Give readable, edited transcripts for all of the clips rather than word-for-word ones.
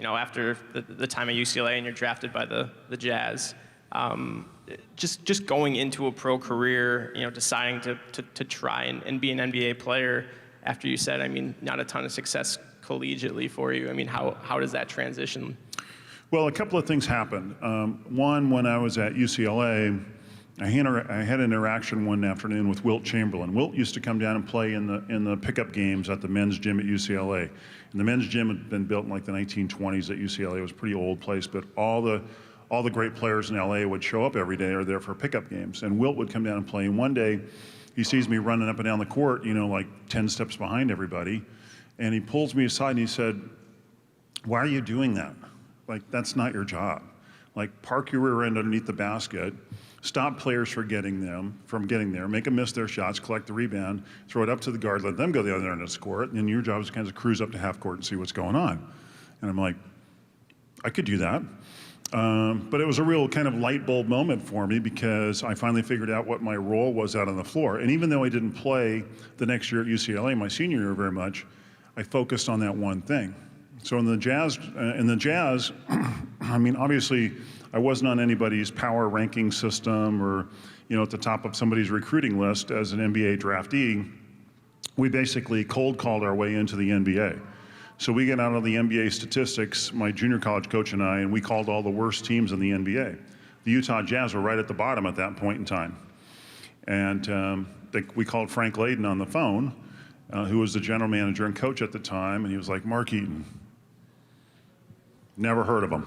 after the time at UCLA and you're drafted by the Jazz. Just going into a pro career, deciding to try and be an NBA player after you said, not a ton of success collegiately for you. How does that transition? Well, a couple of things happened. One, when I was at UCLA, I had an interaction one afternoon with Wilt Chamberlain. Wilt used to come down and play in the pickup games at the men's gym at UCLA. And the men's gym had been built in like the 1920s at UCLA. It was a pretty old place, but all the great players in LA would show up every day or there for pickup games. And Wilt would come down and play. And one day, he sees me running up and down the court, like 10 steps behind everybody. And he pulls me aside and he said, "Why are you doing that? Like, that's not your job. Like, park your rear end underneath the basket, stop players from getting there, make them miss their shots, collect the rebound, throw it up to the guard, let them go the other end and score it, and then your job is to kind of cruise up to half court and see what's going on." And I'm like, I could do that. But it was a real kind of light bulb moment for me because I finally figured out what my role was out on the floor. And even though I didn't play the next year at UCLA, my senior year very much, I focused on that one thing. So in the Jazz, obviously, I wasn't on anybody's power ranking system or, at the top of somebody's recruiting list as an NBA draftee. We basically cold called our way into the NBA. So we get out of the NBA statistics, my junior college coach and I, and we called all the worst teams in the NBA. The Utah Jazz were right at the bottom at that point in time. And we called Frank Layden on the phone, who was the general manager and coach at the time, and he was like, "Mark Eaton. Never heard of him."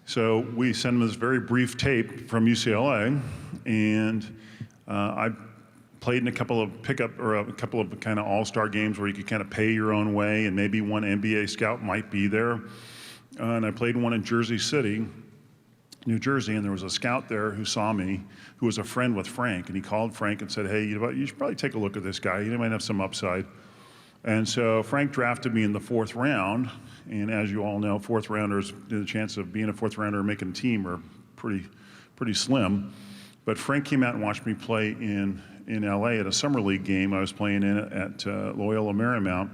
So we sent him this very brief tape from UCLA, and I played in a couple of kind of all-star games where you could kind of pay your own way, and maybe one NBA scout might be there. And I played one in Jersey City, New Jersey, and there was a scout there who saw me, who was a friend with Frank, and he called Frank and said, "Hey, you should probably take a look at this guy. He might have some upside." And so Frank drafted me in the 4th round, and as you all know, fourth rounders, the chance of being a 4th rounder and making a team are pretty slim. But Frank came out and watched me play in LA at a summer league game I was playing in at Loyola Marymount,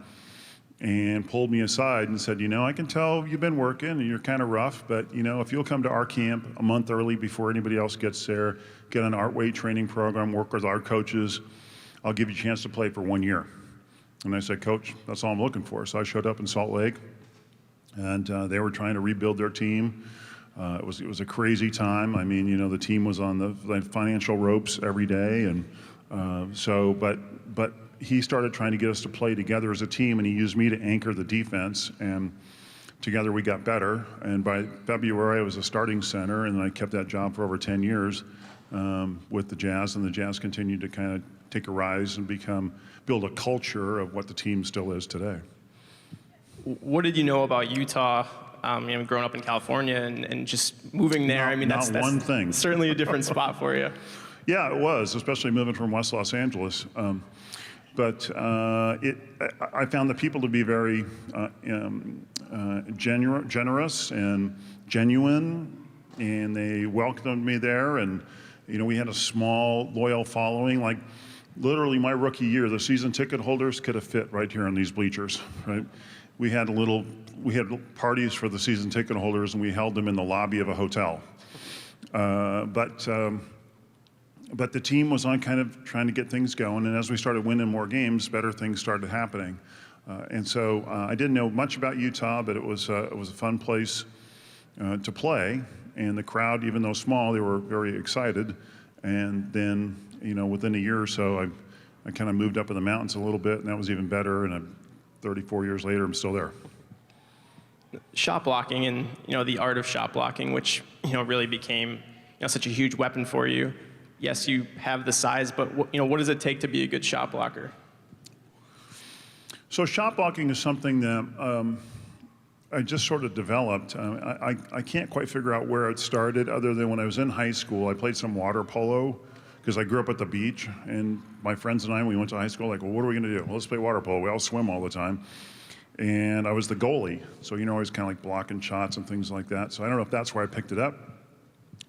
and pulled me aside and said, "I can tell you've been working and you're kind of rough, but if you'll come to our camp a month early before anybody else gets there, get an art weight training program, work with our coaches, I'll give you a chance to play for 1 year." And I said, "Coach, that's all I'm looking for." So I showed up in Salt Lake, and they were trying to rebuild their team. It was a crazy time. The team was on the financial ropes every day, and but he started trying to get us to play together as a team, and he used me to anchor the defense, and together we got better. And by February, I was a starting center, and I kept that job for over 10 years with the Jazz, and the Jazz continued to kind of take a rise and build a culture of what the team still is today. What did you know about Utah, growing up in California and just moving there? That's one thing. Certainly a different spot for you. Yeah, it was, especially moving from West Los Angeles. But I found the people to be very generous and genuine, and they welcomed me there. And we had a small, loyal following. Like literally, my rookie year, the season ticket holders could have fit right here on these bleachers. Right, we had parties for the season ticket holders, and we held them in the lobby of a hotel. But the team was on kind of trying to get things going, and as we started winning more games, better things started happening. And so I didn't know much about Utah, but it was a fun place to play. And the crowd, even though small, they were very excited. And then, within a year or so, I kind of moved up in the mountains a little bit, and that was even better. And 34 years later, I'm still there. Shot blocking and the art of shot blocking, which really became such a huge weapon for you. Yes, you have the size, but what does it take to be a good shot blocker? So shot blocking is something that I just sort of developed. I can't quite figure out where it started, other than when I was in high school. I played some water polo because I grew up at the beach, and my friends and I, when we went to high school, like, well, what are we going to do? Well, let's play water polo. We all swim all the time. And I was the goalie, so I was kind of like blocking shots and things like that. So I don't know if that's where I picked it up,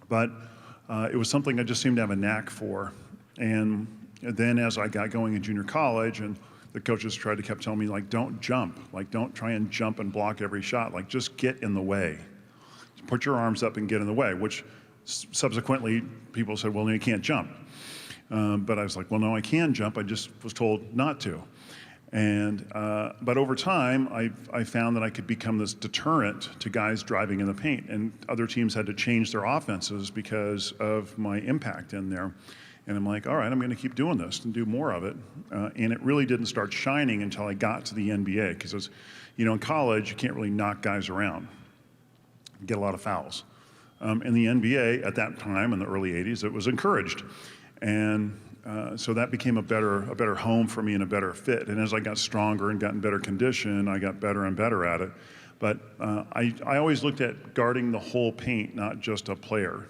but it was something I just seemed to have a knack for. And then as I got going in junior college and the coaches kept telling me, like, don't jump. Like, don't try and jump and block every shot. Like, just get in the way. Put your arms up and get in the way, which subsequently people said, well, no, you can't jump. But I was like, well, no, I can jump. I just was told not to. And but over time, I found that I could become this deterrent to guys driving in the paint, and other teams had to change their offenses because of my impact in there. And I'm like, all right, I'm going to keep doing this and do more of it. And it really didn't start shining until I got to the NBA, because in college you can't really knock guys around, you get a lot of fouls. In the NBA at that time, in the early '80s, it was encouraged, and so that became a better home for me and a better fit. And as I got stronger and got in better condition, I got better and better at it. But I always looked at guarding the whole paint, not just a player.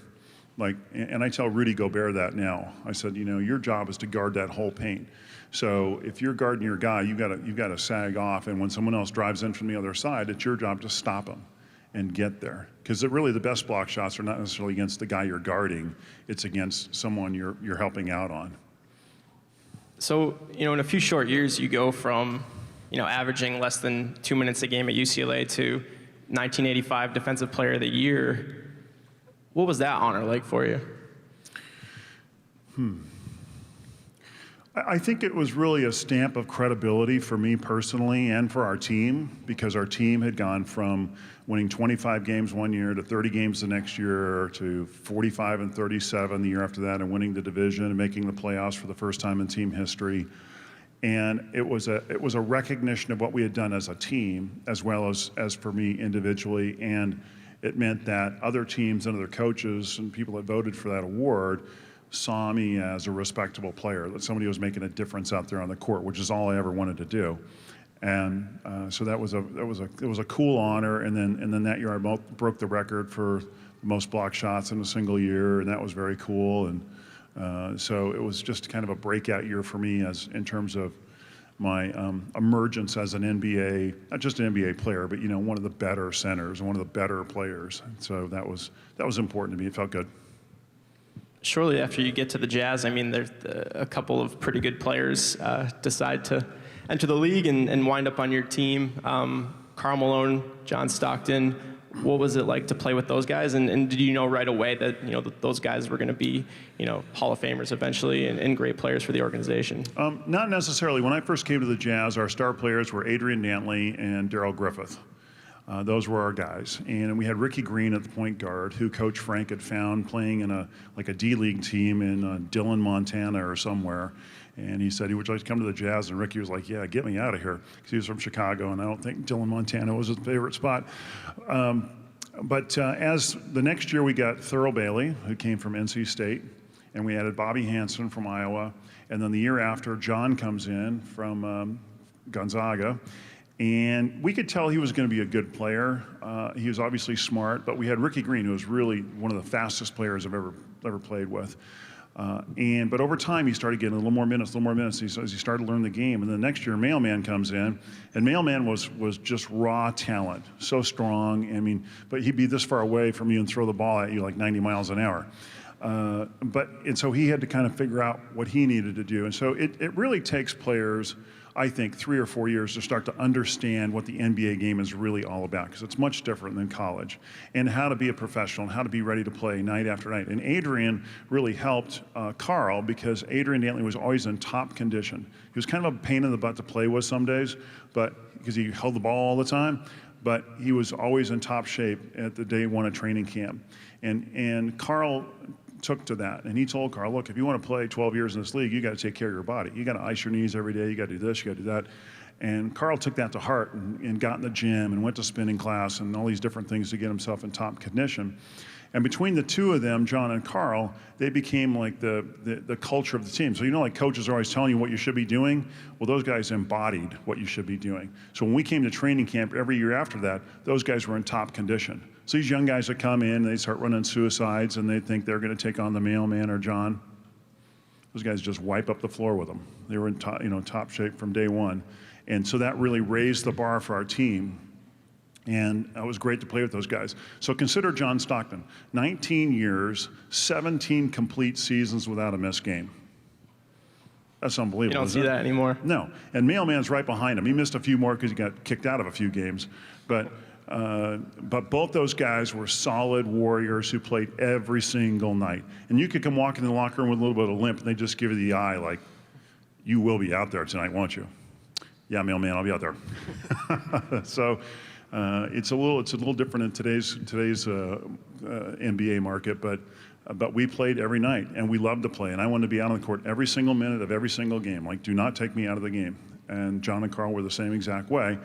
And I tell Rudy Gobert that now. I said, your job is to guard that whole paint. So if you're guarding your guy, you got to sag off. And when someone else drives in from the other side, it's your job to stop them and get there. Because really the best block shots are not necessarily against the guy you're guarding. It's against someone you're helping out on. So, in a few short years, you go from, averaging less than 2 minutes a game at UCLA to 1985 Defensive Player of the Year. What was that honor like for you? I think it was really a stamp of credibility for me personally and for our team, because our team had gone from winning 25 games one year to 30 games the next year to 45 and 37 the year after that, and winning the division and making the playoffs for the first time in team history. And it was a recognition of what we had done as a team, as well as for me individually. And it meant that other teams and other coaches and people that voted for that award saw me as a respectable player, that somebody was making a difference out there on the court, which is all I ever wanted to do. And so it was a cool honor. And then that year I broke the record for the most block shots in a single year, and that was very cool. And so it was just kind of a breakout year for me in terms of my emergence as an NBA, not just an NBA player, but one of the better centers, one of the better players. So that was important to me. It felt good. Shortly after you get to the Jazz, there's a couple of pretty good players decide to enter the league and wind up on your team. Karl Malone, John Stockton. What was it like to play with those guys? And did you know right away that those guys were going to be Hall of Famers eventually and great players for the organization? Not necessarily. When I first came to the Jazz, our star players were Adrian Dantley and Darrell Griffith. Those were our guys. And we had Ricky Green at the point guard, who Coach Frank had found playing in a D-League team in Dillon, Montana or somewhere. And he said he would like to come to the Jazz, and Ricky was like, yeah, get me out of here, because he was from Chicago, and I don't think Dillon, Montana was his favorite spot. But as the next year, we got Thurl Bailey, who came from NC State, and we added Bobby Hansen from Iowa. And then the year after, John comes in from Gonzaga. And we could tell he was going to be a good player. He was obviously smart, but we had Ricky Green, who was really one of the fastest players I've ever played with. But over time, he started getting a little more minutes as he started to learn the game. And then the next year, Mailman comes in, and Mailman was just raw talent, so strong. But he'd be this far away from you and throw the ball at you like 90 miles an hour. And so he had to kind of figure out what he needed to do. And so it really takes players, I think, 3 or 4 years to start to understand what the NBA game is really all about, because it's much different than college, and how to be a professional and how to be ready to play night after night. And Adrian really helped Karl, because Adrian Dantley was always in top condition. He was kind of a pain in the butt to play with some days, because he held the ball all the time, but he was always in top shape at the day one of training camp. And Karl took to that, and he told Karl, look, if you want to play 12 years in this league, you got to take care of your body. You got to ice your knees every day. You got to do this, you got to do that. And Karl took that to heart and got in the gym and went to spinning class and all these different things to get himself in top condition. And between the two of them, John and Karl, they became like the culture of the team. So like coaches are always telling you what you should be doing. Well, those guys embodied what you should be doing. So when we came to training camp every year after that, those guys were in top condition. So these young guys that come in, they start running suicides, and they think they're going to take on the Mailman or John. Those guys just wipe up the floor with them. They were in top shape from day one. And so that really raised the bar for our team. And it was great to play with those guys. So consider John Stockton, 19 years, 17 complete seasons without a missed game. That's unbelievable. You don't see isn't it? that anymore. No, and Mailman's right behind him. He missed a few more because he got kicked out of a few games, but both those guys were solid warriors who played every single night. And you could come walk in the locker room with a little bit of limp, and they just give you the eye, like, "You will be out there tonight, won't you?" "Yeah, Mailman, I'll be out there." So it's a little different in today's NBA market, but we played every night, and we loved to play. And I wanted to be out on the court every single minute of every single game. Like, do not take me out of the game. And John and Carl were the same exact way.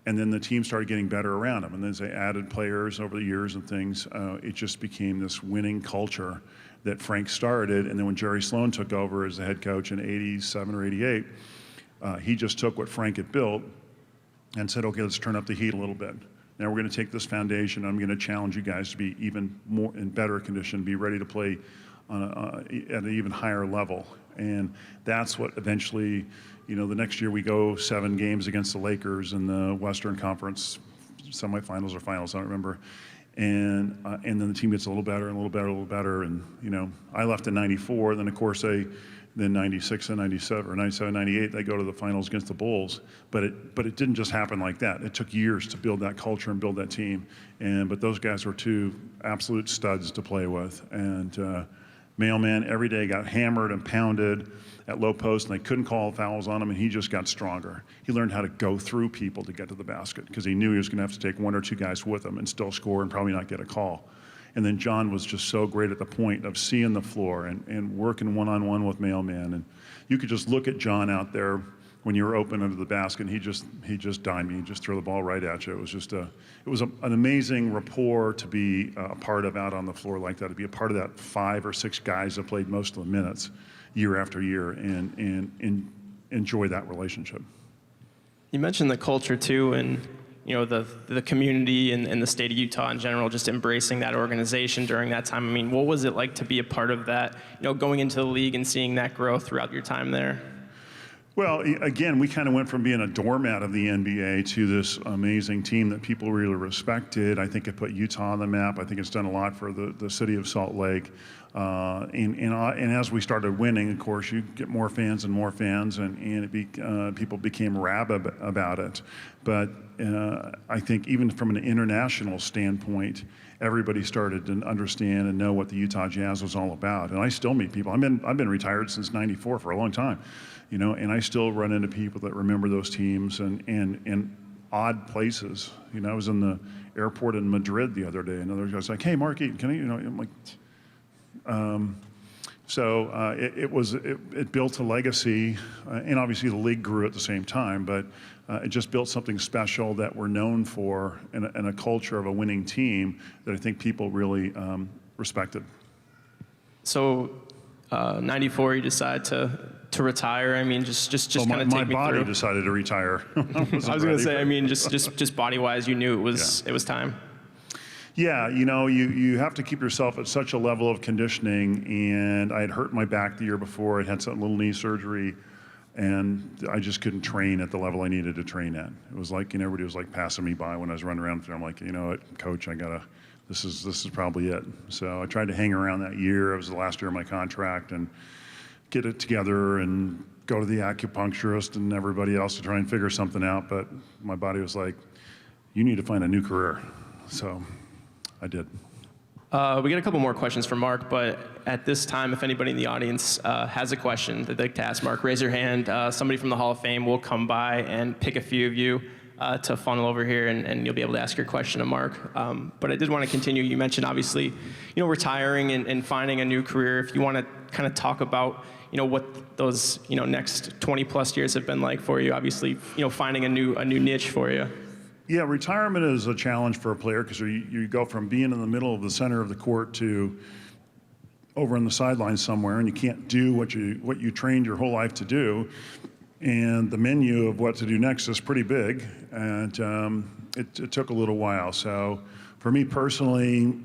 And then the team started getting better around them. And as they added players over the years and things, it just became this winning culture that Frank started. And then when Jerry Sloan took over as the head coach in '87 or '88, he just took what Frank had built and said, okay, let's turn up the heat a little bit. Now we're going to take this foundation. I'm going to challenge you guys to be even more in better condition, be ready to play at an even higher level. And that's what eventually, the next year we go 7 games against the Lakers in the Western Conference semifinals or finals, I don't remember. And then the team gets a little better and a little better, a little better. And, I left in '94. Then, of course, then '96 and '97, or '97, '98, they go to the finals against the Bulls. But it didn't just happen like that. It took years to build that culture and build that team. But those guys were 2 absolute studs to play with. And Mailman every day got hammered and pounded at low post, and they couldn't call fouls on him, and he just got stronger. He learned how to go through people to get to the basket because he knew he was going to have to take 1 or 2 guys with him and still score and probably not get a call. And then John was just so great at the point of seeing the floor and working one-on-one with Mailman. And you could just look at John out there when you were open under the basket, and he just dimed me. He'd just throw the ball right at you. It was just an amazing rapport to be a part of out on the floor like that, to be a part of that 5 or 6 guys that played most of the minutes year after year and enjoy that relationship. You mentioned the culture too, and the community and the state of Utah in general, just embracing that organization during that time. I mean, what was it like to be a part of that, going into the league and seeing that grow throughout your time there? Well, again, we kind of went from being a doormat of the NBA to this amazing team that people really respected. I think it put Utah on the map. I think it's done a lot for the city of Salt Lake. And as we started winning, of course, you get more fans, and people became rabid about it. But I think even from an international standpoint, everybody started to understand and know what the Utah Jazz was all about. And I still meet people. I've been retired since '94 for a long time, and I still run into people that remember those teams and odd places. I was in the airport in Madrid the other day, and another guy's like, "Hey, Mark Eaton, can I?" I'm like. It built a legacy, and obviously the league grew at the same time, but it just built something special that we're known for and a culture of a winning team that I think people really respected. So, '94, you decide to retire. I mean, just Well, kind of take me through. my body decided to retire. I was going to say, I mean, just body-wise, you knew it was time. Yeah, you have to keep yourself at such a level of conditioning, and I had hurt my back the year before. I had some little knee surgery, and I just couldn't train at the level I needed to train at. It was like, everybody was like passing me by when I was running around there. I'm like, what, Coach, this is probably it. So I tried to hang around that year. It was the last year of my contract, and get it together and go to the acupuncturist and everybody else to try and figure something out. But my body was like, you need to find a new career. So I did. We got a couple more questions for Mark, but at this time, if anybody in the audience has a question that they'd like to ask Mark, raise your hand. Somebody from the Hall of Fame will come by and pick a few of you to funnel over here, and you'll be able to ask your question to Mark. But I did want to continue. You mentioned, obviously, retiring and finding a new career. If you want to kind of talk about, what those, next 20-plus years have been like for you, obviously, finding a new niche for you. Yeah, retirement is a challenge for a player because you go from being in the middle of the center of the court to over on the sidelines somewhere, and you can't do what you trained your whole life to do. And the menu of what to do next is pretty big, and it took a little while. So for me personally,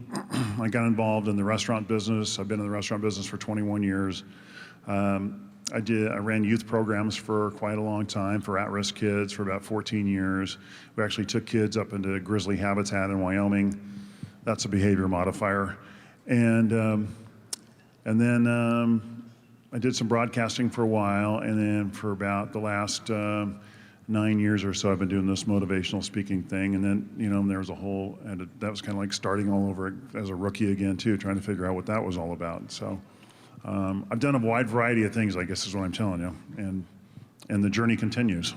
I got involved in the restaurant business. I've been in the restaurant business for 21 years. I ran youth programs for quite a long time for at-risk kids for about 14 years. We actually took kids up into grizzly habitat in Wyoming. That's a behavior modifier. And then I did some broadcasting for a while, and then for about the last 9 years or so, I've been doing this motivational speaking thing. And then, there was that was kind of like starting all over as a rookie again, too, trying to figure out what that was all about. So I've done a wide variety of things, I guess is what I'm telling you. And the journey continues.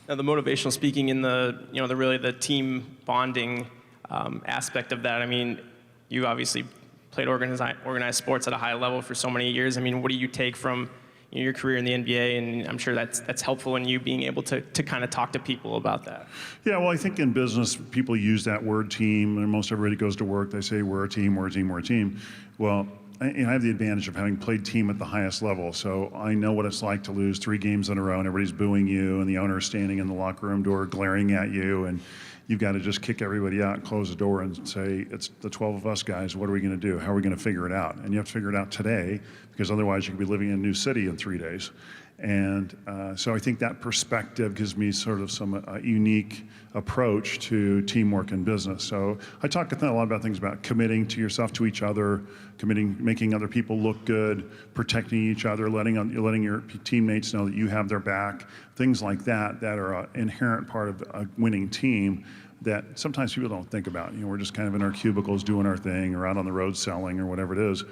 Now, the motivational speaking and the team bonding aspect of that, I mean, you obviously played organized sports at a high level for so many years. I mean, what do you take from your career in the NBA? And I'm sure that's helpful in you being able to kind of talk to people about that. Yeah, well, I think in business, people use that word team, and most everybody goes to work, they say, we're a team, we're a team, we're a team. Well, I have the advantage of having played team at the highest level, so I know what it's like to lose 3 games in a row and everybody's booing you and the owner's standing in the locker room door glaring at you, and you've got to just kick everybody out and close the door and say, it's the 12 of us guys, what are we going to do? How are we going to figure it out? And you have to figure it out today, because otherwise you could be living in a new city in 3 days. And so I think that perspective gives me sort of some unique approach to teamwork in business. So I talk a lot about things about committing to yourself, to each other, making other people look good, protecting each other, letting your teammates know that you have their back, things like that are an inherent part of a winning team that sometimes people don't think about. We're just kind of in our cubicles doing our thing, or out on the road selling, or whatever it is.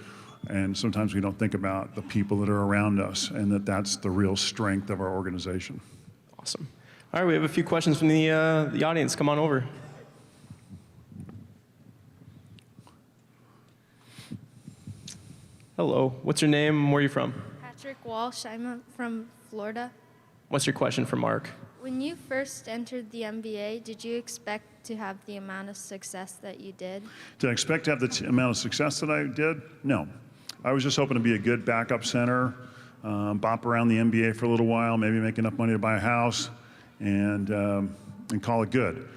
And sometimes we don't think about the people that are around us, and that's the real strength of our organization. Awesome. All right, we have a few questions from the audience. Come on over. Hello. What's your name? Where are you from? Patrick Walsh. I'm from Florida. What's your question for Mark? When you first entered the NBA, did you expect to have the amount of success that you did? Did I expect to have the amount of success that I did? No. I was just hoping to be a good backup center, bop around the NBA for a little while, maybe make enough money to buy a house, and call it good.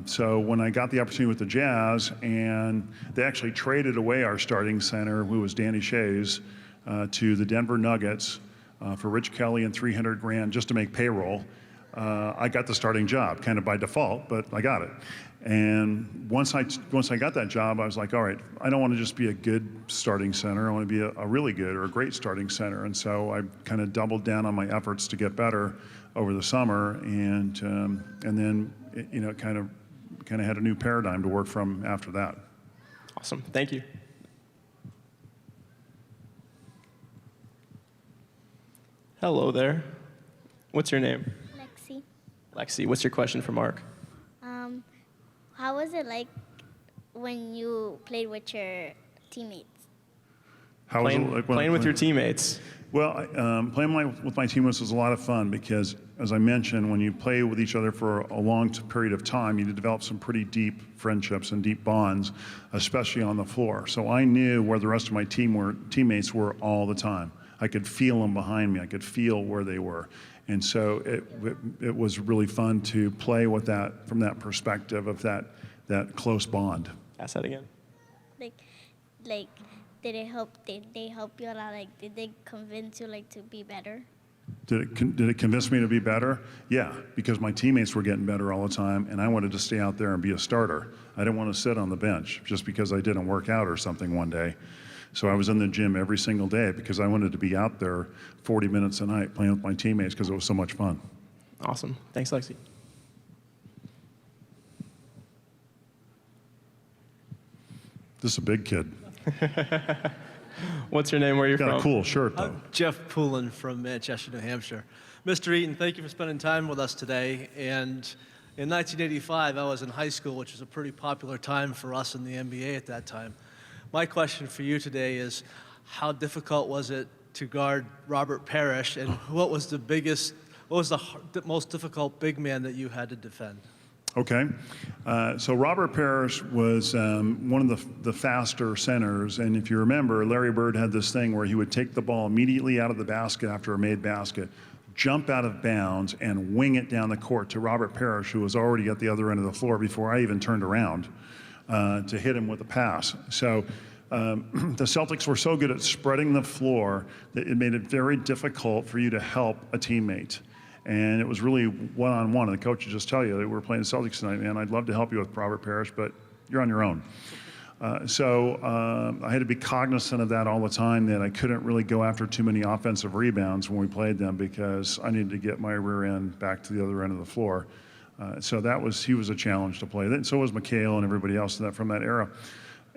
So when I got the opportunity with the Jazz, and they actually traded away our starting center, who was Danny Shays, to the Denver Nuggets for Rich Kelly and $300,000 just to make payroll, I got the starting job, kind of by default, but I got it. And once I got that job, I was like, all right, I don't want to just be a good starting center. I want to be a really good or a great starting center. And so I kind of doubled down on my efforts to get better over the summer, and then it kind of had a new paradigm to work from after that. Awesome. Thank you. Hello there. What's your name? Lexi. Lexi, what's your question for Mark? How was it like when you played with your teammates? How was it like playing with your teammates? Well, playing with my teammates was a lot of fun because, as I mentioned, when you play with each other for a long period of time, you develop some pretty deep friendships and deep bonds, especially on the floor. So I knew where the rest of my teammates were all the time. I could feel them behind me. I could feel where they were. And so it was really fun to play with that from that perspective of that close bond. Ask that again. Like, did they help you a lot? Like, did they convince you to be better? Did it convince me to be better? Yeah, because my teammates were getting better all the time, and I wanted to stay out there and be a starter. I didn't want to sit on the bench just because I didn't work out or something one day. So I was in the gym every single day because I wanted to be out there 40 minutes a night playing with my teammates because it was so much fun. Awesome. Thanks, Lexi. This is a big kid. What's your name? Where are you from? Got a cool shirt, though. I'm Jeff Poulin from Manchester, New Hampshire. Mr. Eaton, thank you for spending time with us today. And in 1985, I was in high school, which was a pretty popular time for us in the NBA at that time. My question for you today is, how difficult was it to guard Robert Parrish, and what was the most difficult big man that you had to defend? Okay. So Robert Parrish was one of the faster centers. And if you remember, Larry Bird had this thing where he would take the ball immediately out of the basket after a made basket, jump out of bounds, and wing it down the court to Robert Parrish, who was already at the other end of the floor before I even turned around to hit him with a pass. So the Celtics were so good at spreading the floor that it made it very difficult for you to help a teammate. And it was really one-on-one. And the coach would just tell you, we're playing the Celtics tonight, man. I'd love to help you with Robert Parrish, but you're on your own. I had to be cognizant of that all the time, that I couldn't really go after too many offensive rebounds when we played them because I needed to get my rear end back to the other end of the floor. He was a challenge to play. And so was McHale and everybody else from that era.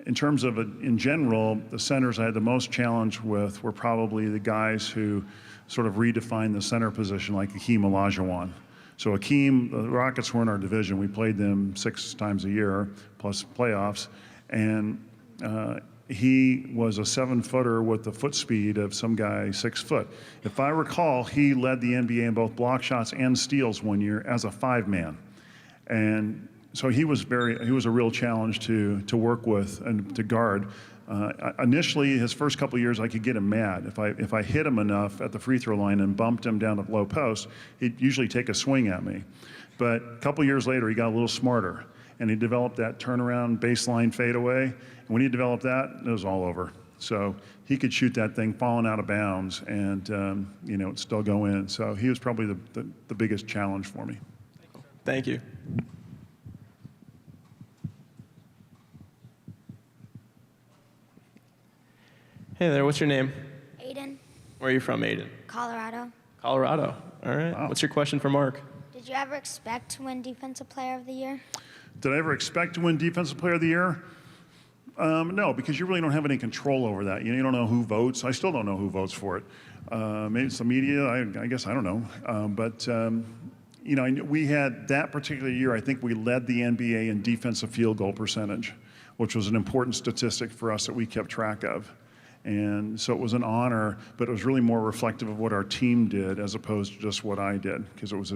In terms of, in general, the centers I had the most challenge with were probably the guys who sort of redefined the center position, like Hakeem Olajuwon. So Hakeem, the Rockets were in our division. We played them 6 times a year, plus playoffs. And he was a 7-footer with the foot speed of some guy 6 foot. If I recall, he led the NBA in both block shots and steals one year as a 5-man. And so he was a real challenge to work with and to guard. Initially, his first couple of years, I could get him mad. If I hit him enough at the free throw line and bumped him down the low post, he'd usually take a swing at me. But a couple years later, he got a little smarter, and he developed that turnaround baseline fadeaway. And when he developed that, it was all over. So he could shoot that thing falling out of bounds and it'd still go in. So he was probably the biggest challenge for me. Thank you. Hey there, what's your name? Aiden, Where are you from, Aiden? Colorado. Colorado. All right. Wow. What's your question for Mark? Did you ever expect to win Defensive Player of the Year? Did I ever expect to win Defensive Player of the Year? No, because you really don't have any control over that. You don't know who votes. I still don't know who votes for it. Maybe it's the media. I guess I don't know. We had that particular year, I think we led the NBA in defensive field goal percentage, which was an important statistic for us that we kept track of. And so it was an honor, but it was really more reflective of what our team did as opposed to just what I did, because it was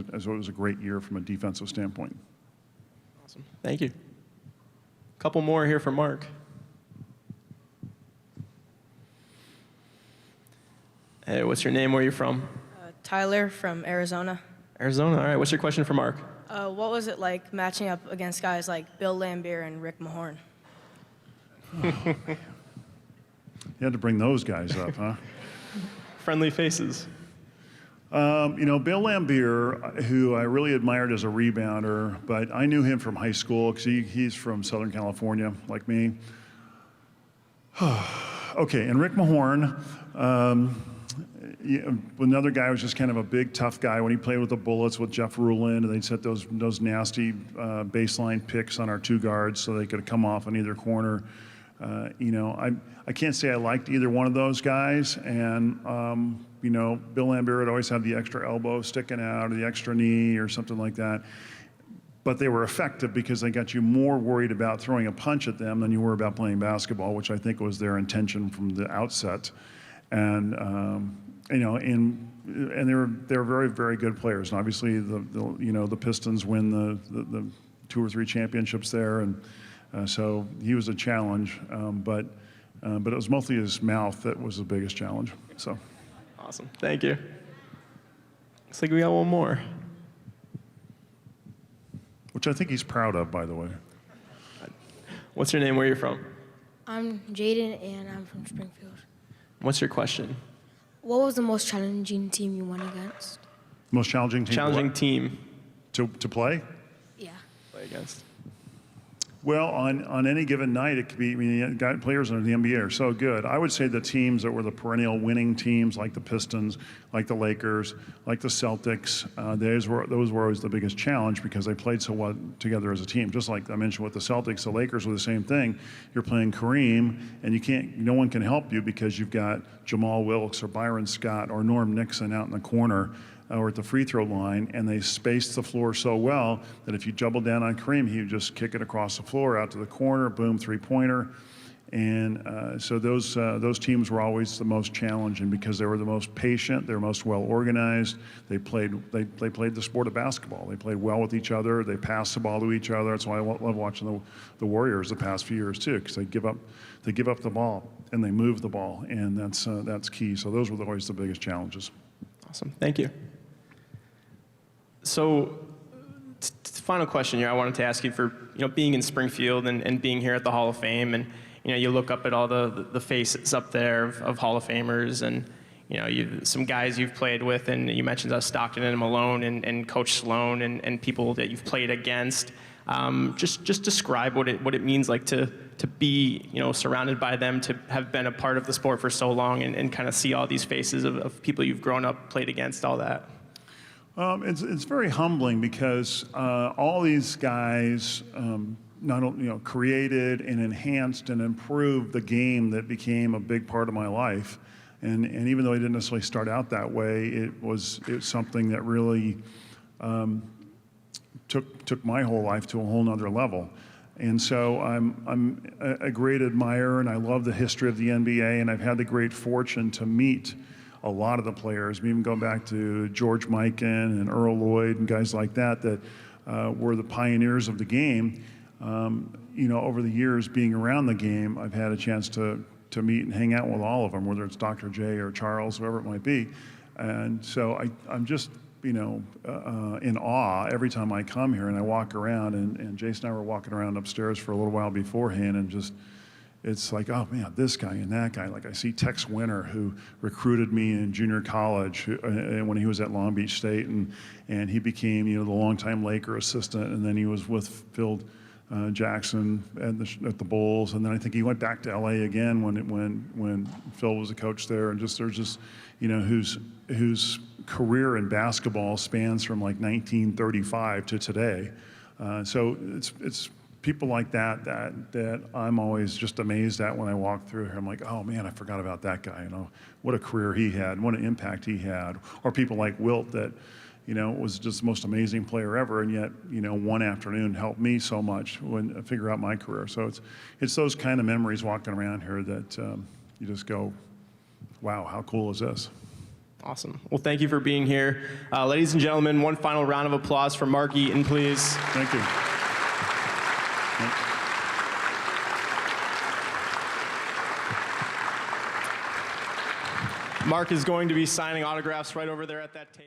a great year from a defensive standpoint. Awesome. Thank you. A couple more here for Mark. Hey, what's your name? Where are you from? Tyler from Arizona. Arizona. All right. What's your question for Mark? What was it like matching up against guys like Bill Laimbeer and Rick Mahorn? You had to bring those guys up, huh? Friendly faces. Bill Laimbeer, who I really admired as a rebounder, but I knew him from high school because he's from Southern California, like me. Okay, and Rick Mahorn, another guy who was just kind of a big, tough guy when he played with the Bullets with Jeff Rulin, and they'd set those nasty baseline picks on our 2 guards so they could come off on either corner. I can't say I liked either one of those guys, and Bill Laimbeer would always have the extra elbow sticking out or the extra knee or something like that. But they were effective because they got you more worried about throwing a punch at them than you were about playing basketball, which I think was their intention from the outset. And they were very, very good players. And obviously, the Pistons win the 2 or 3 championships there, and so he was a challenge. But it was mostly his mouth that was the biggest challenge. So. Awesome. Thank you. Looks like we got one more. Which I think he's proud of, by the way. What's your name? Where are you from? I'm Jaden, and I'm from Springfield. What's your question? What was the most challenging team you went against? Most challenging team. Challenging team to play? Yeah. play against. Well, on any given night, it could be, players in the NBA are so good. I would say the teams that were the perennial winning teams, like the Pistons, like the Lakers, like the Celtics, those were always the biggest challenge because they played so well together as a team. Just like I mentioned with the Celtics, the Lakers were the same thing. You're playing Kareem, and no one can help you because you've got Jamal Wilkes or Byron Scott or Norm Nixon out in the corner or at the free throw line, and they spaced the floor so well that if you doubled down on Kareem, he would just kick it across the floor out to the corner, boom, three-pointer. And so those teams were always the most challenging because they were the most patient, they were most well-organized. They played the sport of basketball. They played well with each other. They passed the ball to each other. That's why I love watching the Warriors the past few years too, because they give up the ball and they move the ball, and that's key. So those were always the biggest challenges. Awesome, thank you. So, final question here I wanted to ask you for being in Springfield and being here at the Hall of Fame, and you look up at all the faces up there of Hall of Famers, and some guys you've played with, and you mentioned Stockton and Malone and Coach Sloan and people that you've played against. Just describe what it means like to be, you know, surrounded by them, to have been a part of the sport for so long, and kind of see all these faces of people you've grown up, played against, all that. It's very humbling because all these guys not only, you know, created and enhanced and improved the game that became a big part of my life, and even though I didn't necessarily start out that way, it was something that really took my whole life to a whole nother level. And so I'm a great admirer, and I love the history of the NBA, and I've had the great fortune to meet a lot of the players, even going back to George Mikan and Earl Lloyd and guys like that were the pioneers of the game. You know, over the years being around the game, I've had a chance to meet and hang out with all of them, whether it's Dr. J or Charles, whoever it might be. And so I'm just, you know, in awe every time I come here and I walk around, and Jason and I were walking around upstairs for a little while beforehand, and just, it's like, oh man, this guy and that guy. Like I see Tex Winter, who recruited me in junior college when he was at Long Beach State, and he became, you know, the longtime Laker assistant, and then he was with Phil Jackson at the Bulls, and then I think he went back to LA again when Phil was a coach there, and just there's just, you know, whose career in basketball spans from like 1935 to today. So it's people like that I'm always just amazed at when I walk through here. I'm like, oh man, I forgot about that guy. You know, what a career he had, what an impact he had. Or people like Wilt that, you know, was just the most amazing player ever, and yet, you know, one afternoon helped me so much when I figure out my career. So it's those kind of memories walking around here that you just go, wow, how cool is this? Awesome. Well, thank you for being here. Ladies and gentlemen, one final round of applause for Mark Eaton, please. Thank you. Mark is going to be signing autographs right over there at that table.